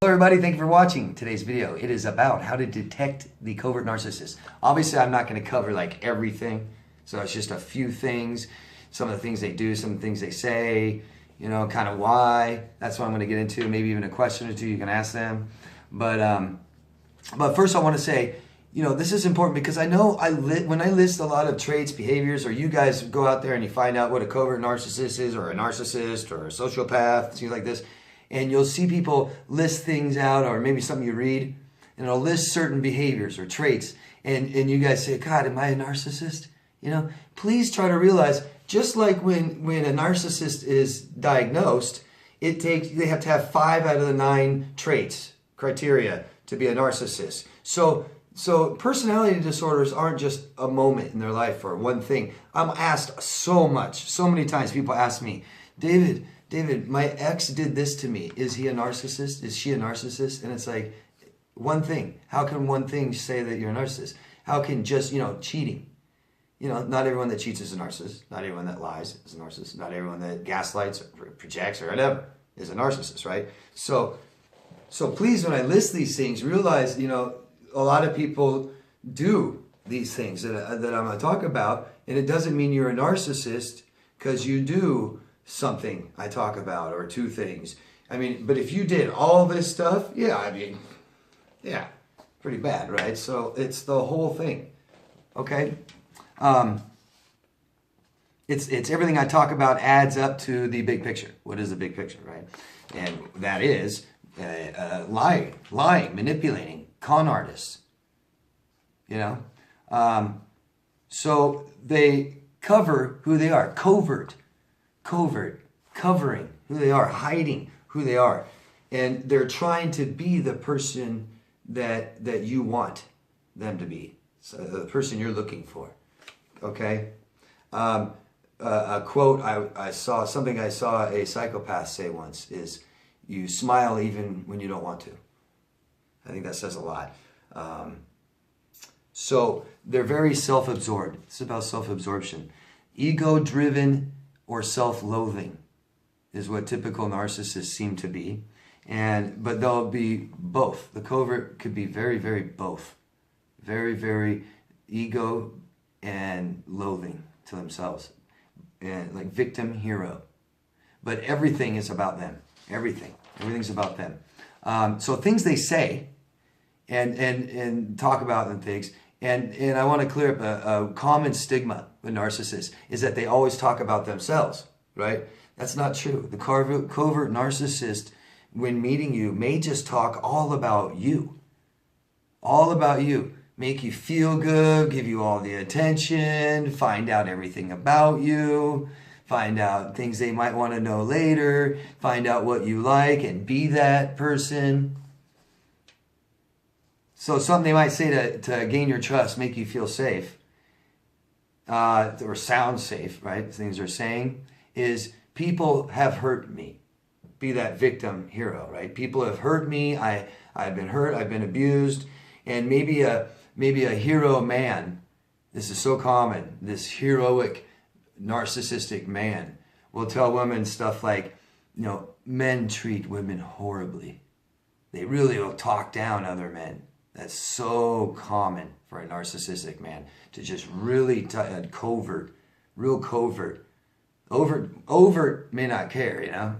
Hello everybody, thank you for watching today's video. It is about how to detect the covert narcissist. Obviously I'm not going to cover like everything, so it's just a few things, some of the things they do, some of the things they say, you know, kind of why. That's what I'm going to get into, maybe even a question or two you can ask them. But first I want to say, you know, this is important because I know when I list a lot of traits, behaviors, or you guys go out there and you find out what a covert narcissist is, or a narcissist, or a sociopath, things like this, and you'll see people list things out, or maybe something you read, and it'll list certain behaviors or traits, and you guys say, God, am I a narcissist? You know, please try to realize, just like when a narcissist is diagnosed, they have to have 5 out of the 9 traits, criteria, to be a narcissist. So personality disorders aren't just a moment in their life or one thing. I'm asked so many times, people ask me, David, my ex did this to me. Is he a narcissist? Is she a narcissist? And it's like, one thing. How can one thing say that you're a narcissist? How can just, you know, cheating? You know, not everyone that cheats is a narcissist. Not everyone that lies is a narcissist. Not everyone that gaslights or projects or whatever is a narcissist, right? So please, when I list these things, realize, you know, a lot of people do these things that I'm going to talk about, and it doesn't mean you're a narcissist because you do something I talk about, or 2 things. I mean, but if you did all this stuff, yeah, I mean, yeah, pretty bad, right? So it's the whole thing, okay? It's everything I talk about adds up to the big picture. What is the big picture, right? And that is lying, manipulating, con artists, you know? So they cover who they are, covert, covering who they are, hiding who they are. And they're trying to be the person that you want them to be, so the person you're looking for, okay? A quote I saw a psychopath say once is, you smile even when you don't want to. I think that says a lot. So they're very self-absorbed. It's about self-absorption. Ego-driven or self-loathing is what typical narcissists seem to be. But they'll be both. The covert could be very, very both. Very, very ego and loathing to themselves. And like victim, hero. But everything is about them. Everything's about them. So things they say and talk about and things. And I want to clear up a common stigma with narcissists is that they always talk about themselves, right? That's not true. The covert narcissist, when meeting you, may just talk all about you. All about you. Make you feel good, give you all the attention, find out everything about you, find out things they might want to know later, find out what you like and be that person. So something they might say to gain your trust, make you feel safe, or sound safe, right? Things they're saying is, people have hurt me. Be that victim, hero, right? People have hurt me. I've been hurt. I've been abused. And maybe a hero man, this is so common, this heroic narcissistic man will tell women stuff like, you know, men treat women horribly. They really will talk down other men. That's so common for a narcissistic man to just really covert, real covert. Overt may not care, you know,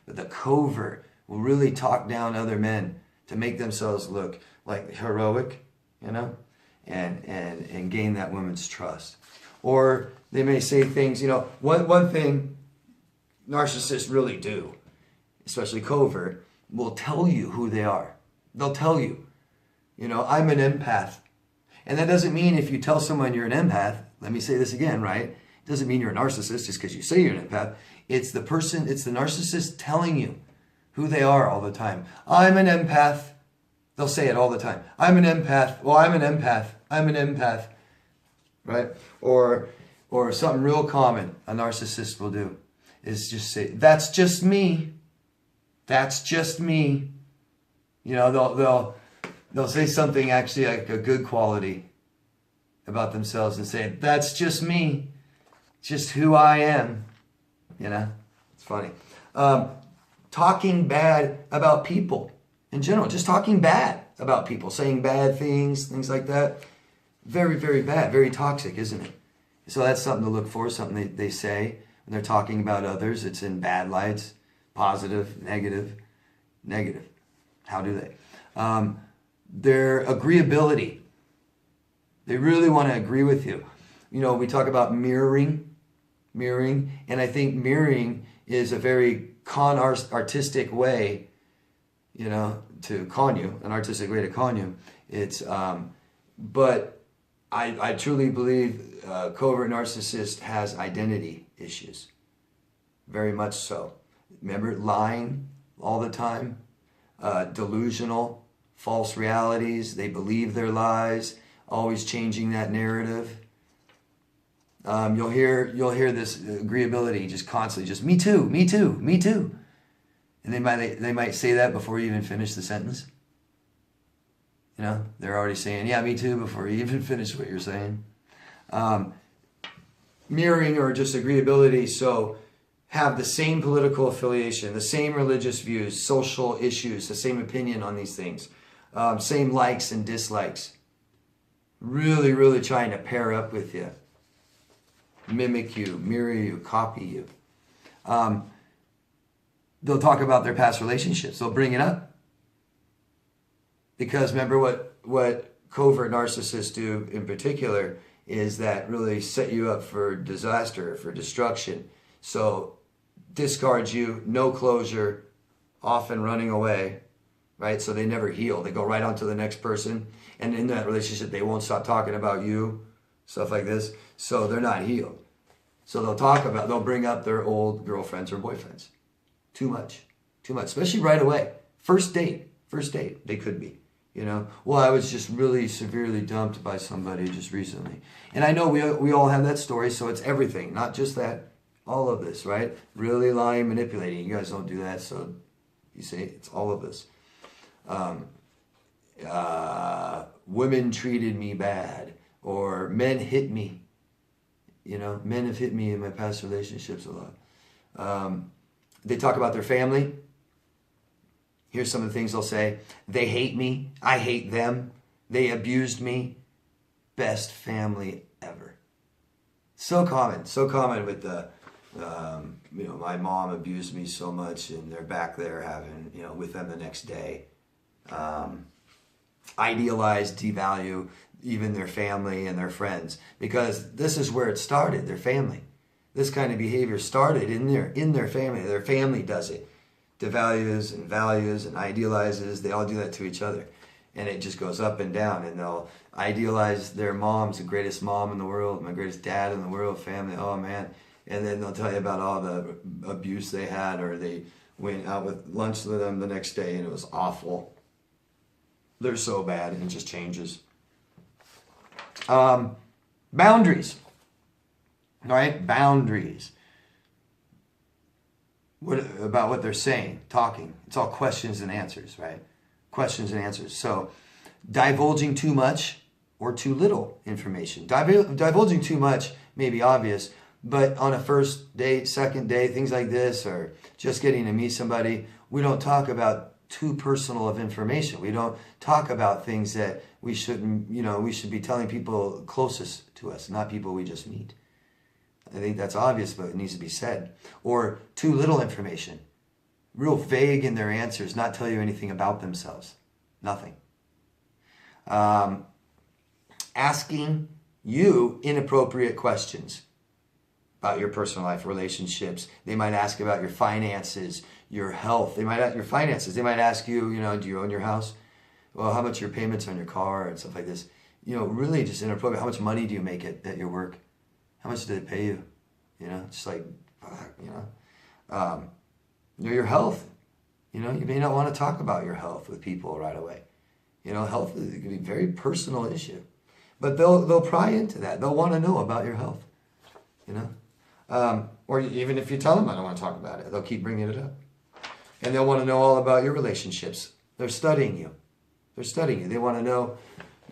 but the covert will really talk down other men to make themselves look like heroic, you know, and gain that woman's trust. Or they may say things, you know, one thing narcissists really do, especially covert, will tell you who they are. They'll tell you, you know, I'm an empath. And that doesn't mean if you tell someone you're an empath, let me say this again, right? It doesn't mean you're a narcissist just because you say you're an empath. It's the narcissist telling you who they are all the time. I'm an empath. They'll say it all the time. I'm an empath. Well, I'm an empath. I'm an empath. Right? Or something real common a narcissist will do is just say, that's just me. That's just me. You know, they'll say something actually like a good quality about themselves and say, that's just me. Just who I am. You know? It's funny. Talking bad about people in general, just talking bad about people, saying bad things, things like that. Very, very bad, very toxic, isn't it? So that's something to look for, something they say when they're talking about others. It's in bad lights, positive, negative, negative. How do they? Their agreeability. They really want to agree with you. You know, we talk about mirroring, and I think mirroring is a very artistic way, you know, to con you, an artistic way to con you. It's, but I truly believe covert narcissist has identity issues, very much so. Remember, lying all the time, delusional, false realities. They believe their lies, always changing that narrative. You'll hear this agreeability just constantly, just me too, me too, me too, and they might say that before you even finish the sentence. You know, they're already saying, yeah, me too, before you even finish what you're saying. Mirroring or just agreeability, so have the same political affiliation, the same religious views, social issues, the same opinion on these things, same likes and dislikes. Really, really trying to pair up with you, mimic you, mirror you, copy you. They'll talk about their past relationships. They'll bring it up. Because remember what covert narcissists do in particular is that really set you up for disaster, for destruction. So discards you, no closure, often running away, right? So they never heal. They go right on to the next person. And in that relationship, they won't stop talking about you, stuff like this. So they're not healed. So they'll bring up their old girlfriends or boyfriends. Too much, especially right away. First date, they could be. You know, well, I was just really severely dumped by somebody just recently. And I know we all have that story, so it's everything, not just that, all of this, right? Really lying, manipulating. You guys don't do that, so you say it's all of this. Women treated me bad, or men hit me. You know, men have hit me in my past relationships a lot. They talk about their family. Here's some of the things they'll say. They hate me. I hate them. They abused me. Best family ever. So common with the, you know, my mom abused me so much and they're back there having, you know, with them the next day. Idealize, devalue even their family and their friends, because this is where it started, their family. This kind of behavior started in their family. Their family does it. Devalues and values and idealizes. They all do that to each other. And it just goes up and down. And they'll idealize their mom's the greatest mom in the world, my greatest dad in the world, family, oh man. And then they'll tell you about all the abuse they had, or they went out with lunch with them the next day and it was awful. They're so bad, and it just changes. Boundaries. Right? Boundaries. About what they're saying, talking. It's all questions and answers, right? Questions and answers. So divulging too much or too little information. Divulging too much may be obvious, but on a first date, second date, things like this, or just getting to meet somebody, we don't talk about too personal of information. We don't talk about things that we shouldn't, you know, we should be telling people closest to us, not people we just meet. I think that's obvious, but it needs to be said. Or too little information. Real vague in their answers, not tell you anything about themselves. Nothing. Asking you inappropriate questions about your personal life, relationships. They might ask about your finances, your health. They might ask your finances. They might ask you, you know, do you own your house? Well, how much are your payments on your car and stuff like this? You know, really just inappropriate. How much money do you make at your work? How much do they pay you? You know, just like, you know, your health. You know, you may not want to talk about your health with people right away. You know, health is going to be a very personal issue, but they'll pry into that. They'll want to know about your health. You know, or even if you tell them I don't want to talk about it, they'll keep bringing it up, and they'll want to know all about your relationships. They're studying you. They're studying you. They want to know,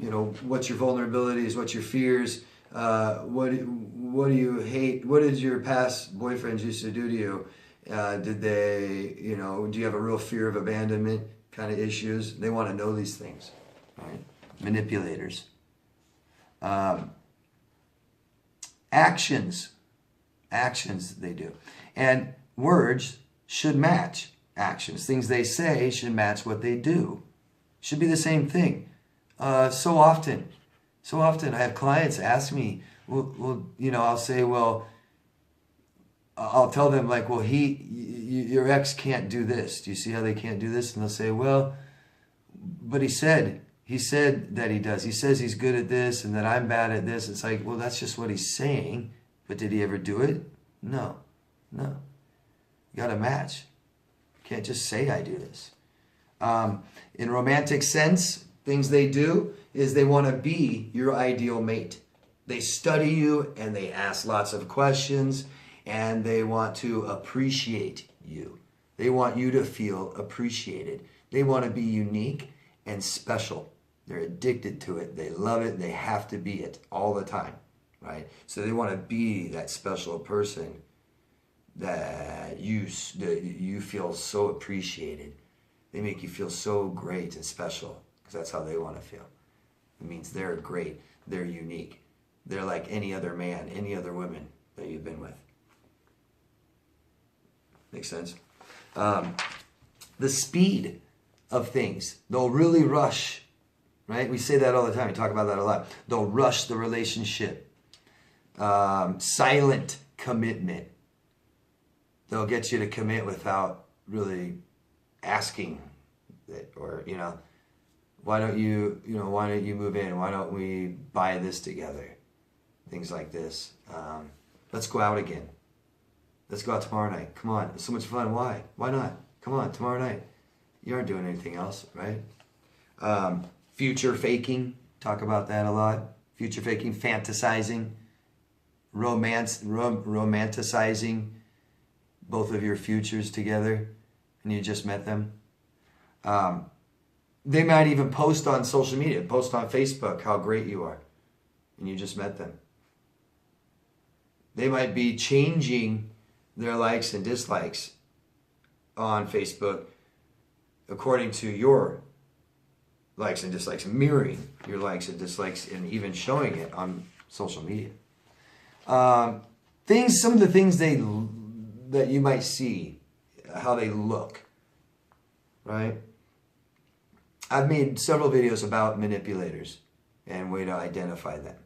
you know, what's your vulnerabilities, what's your fears. What do you hate? What did your past boyfriends used to do to you? Did they, you know, do you have a real fear of abandonment? kind of issues. They want to know these things, right? Manipulators. Actions they do. And words should match actions. Things they say should match what they do. Should be the same thing. So often I have clients ask me, well, I'll say, well, I'll tell them like, well, your ex can't do this. Do you see how they can't do this? And they'll say, well, but he said that he does. He says he's good at this and that I'm bad at this. It's like, well, that's just what he's saying. But did he ever do it? No. You got to match. You can't just say I do this. In romantic sense, things they do is they want to be your ideal mate. They study you and they ask lots of questions and they want to appreciate you. They want you to feel appreciated. They want to be unique and special. They're addicted to it. They love it. They have to be it all the time, right? So they want to be that special person that you feel so appreciated. They make you feel so great and special because that's how they want to feel. It means they're great. They're unique. They're like any other man, any other woman that you've been with. Makes sense? The speed of things. They'll really rush, right? We say that all the time. We talk about that a lot. They'll rush the relationship. Silent commitment. They'll get you to commit without really asking it, or why don't you move in? Why don't we buy this together? Things like this. Let's go out again. Let's go out tomorrow night. Come on, it's so much fun. Why not? Come on, tomorrow night. You aren't doing anything else, right? Future faking. Talk about that a lot. Future faking, fantasizing, romanticizing both of your futures together, and you just met them. They might even post on social media, post on Facebook how great you are, and you just met them. They might be changing their likes and dislikes on Facebook according to your likes and dislikes, mirroring your likes and dislikes, and even showing it on social media. Some of the things that you might see, how they look, right? I've made several videos about manipulators and way to identify them.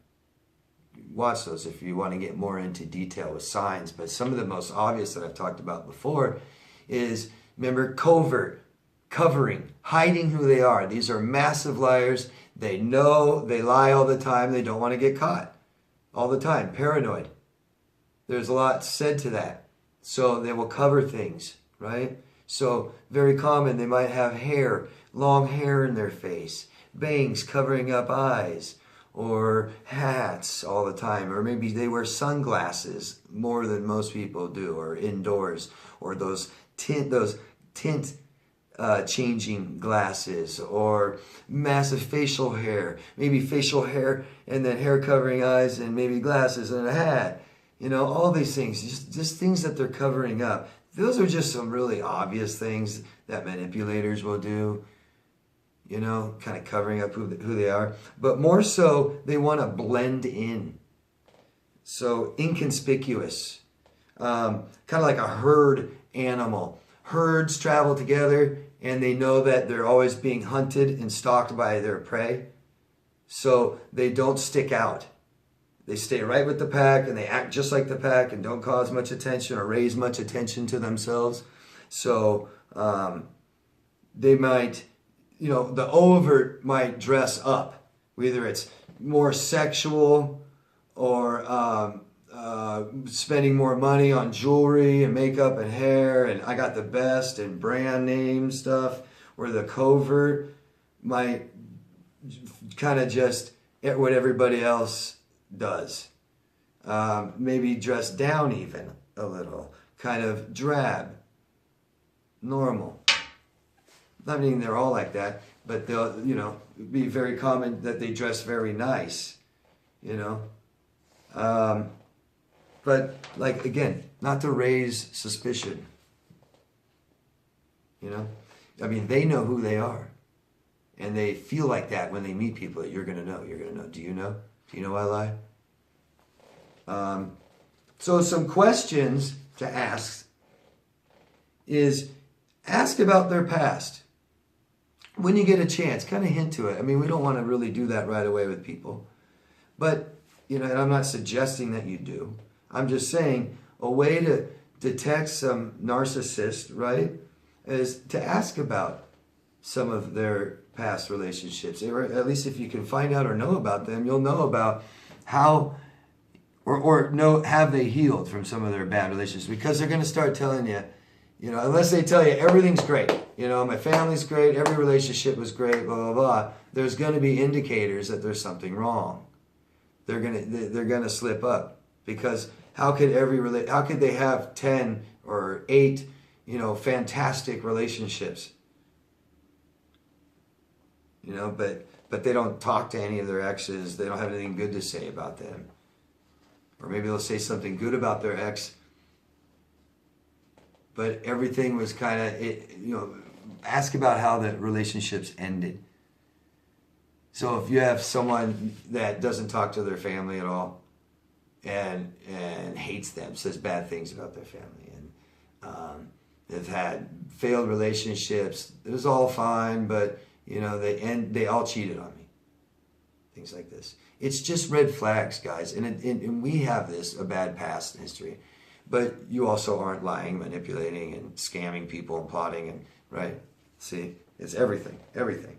Watch those if you want to get more into detail with signs. But some of the most obvious that I've talked about before is, remember, covert, covering, hiding who they are. These are massive liars. They know, they lie all the time. They don't want to get caught all the time. Paranoid. There's a lot said to that. So they will cover things, right? So very common, they might have hair, long hair in their face, bangs covering up eyes, or hats all the time, or maybe they wear sunglasses more than most people do, or indoors, or those tint changing glasses, or massive facial hair, maybe facial hair and then hair covering eyes and maybe glasses and a hat. All these things, just things that they're covering up. Those are just some really obvious things that manipulators will do, kind of covering up who they are. But more so, they want to blend in. So inconspicuous, kind of like a herd animal. Herds travel together and they know that they're always being hunted and stalked by their prey. So they don't stick out. They stay right with the pack and they act just like the pack and don't cause much attention or raise much attention to themselves. So they might, the overt might dress up. Whether it's more sexual or spending more money on jewelry and makeup and hair and I got the best and brand name stuff, where the covert might kind of just what everybody else does. Maybe dress down even a little, kind of drab, normal. Not meaning they're all like that, but they'll, be very common that they dress very nice, But again, not to raise suspicion, I mean, they know who they are. And they feel like that when they meet people that you're going to know. You're going to know. Do you know? Do you know I lie? So some questions to ask is ask about their past. When you get a chance, kind of hint to it. I mean, we don't want to really do that right away with people. But, you know, and I'm not suggesting that you do. I'm just saying a way to detect some narcissist, right, is to ask about some of their past relationships. Or at least if you can find out or know about them, you'll know about how or know, have they healed from some of their bad relationships? Because they're going to start telling you, you know, unless they tell you everything's great, you know, my family's great, every relationship was great, blah, blah, blah. There's going to be indicators that there's something wrong. They're going to slip up, because how could they have 10 or 8, you know, fantastic relationships? You know, but they don't talk to any of their exes. They don't have anything good to say about them. Or maybe they'll say something good about their ex, but everything was kind of, you know, ask about how the relationships ended. So if you have someone that doesn't talk to their family at all and hates them, says bad things about their family, and they've had failed relationships, it was all fine, but, you know, they all cheated on me. Things like this. It's just red flags, guys. And we have a bad past history. But you also aren't lying, manipulating, and scamming people and plotting, and right? See, it's everything, everything.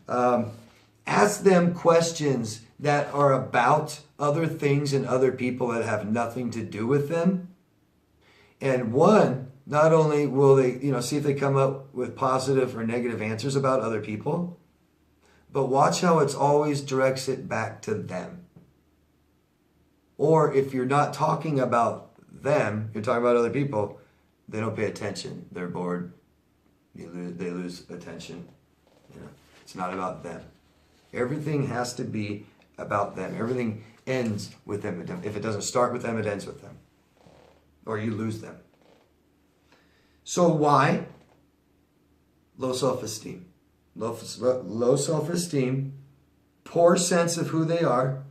Ask them questions that are about other things and other people that have nothing to do with them. And one, not only will they, you know, see if they come up with positive or negative answers about other people, but watch how it's always directs it back to them. Or if you're not talking about them, you're talking about other people, they don't pay attention. They're bored. They lose attention. You know, it's not about them. Everything has to be about them. Everything ends with them. If it doesn't start with them, it ends with them. Or you lose them. So why? Low self-esteem. Low self-esteem, poor sense of who they are,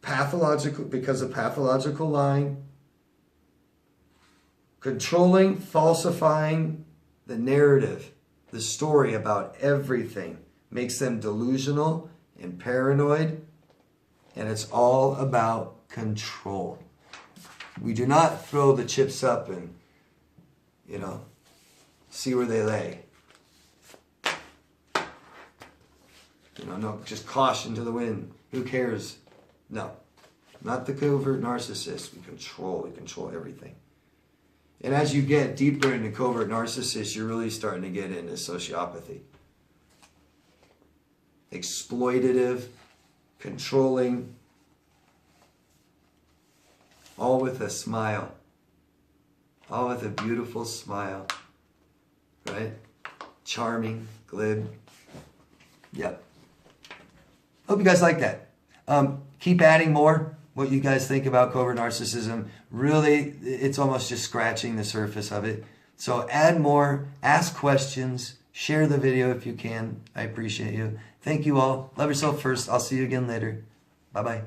pathological, because of pathological lying, controlling, falsifying the narrative, the story about everything, makes them delusional and paranoid, and it's all about control. We do not throw the chips up and, you know, see where they lay. You know, no, just caution to the wind. Who cares? No, not the covert narcissist. We control everything. And as you get deeper into covert narcissists, you're really starting to get into sociopathy. Exploitative, controlling, all with a smile. All with a beautiful smile. Right? Charming, glib. Yep. Hope you guys like that. Keep adding more. What you guys think about covert narcissism. Really, it's almost just scratching the surface of it. So add more, ask questions, share the video if you can. I appreciate you. Thank you all. Love yourself first. I'll see you again later. Bye-bye.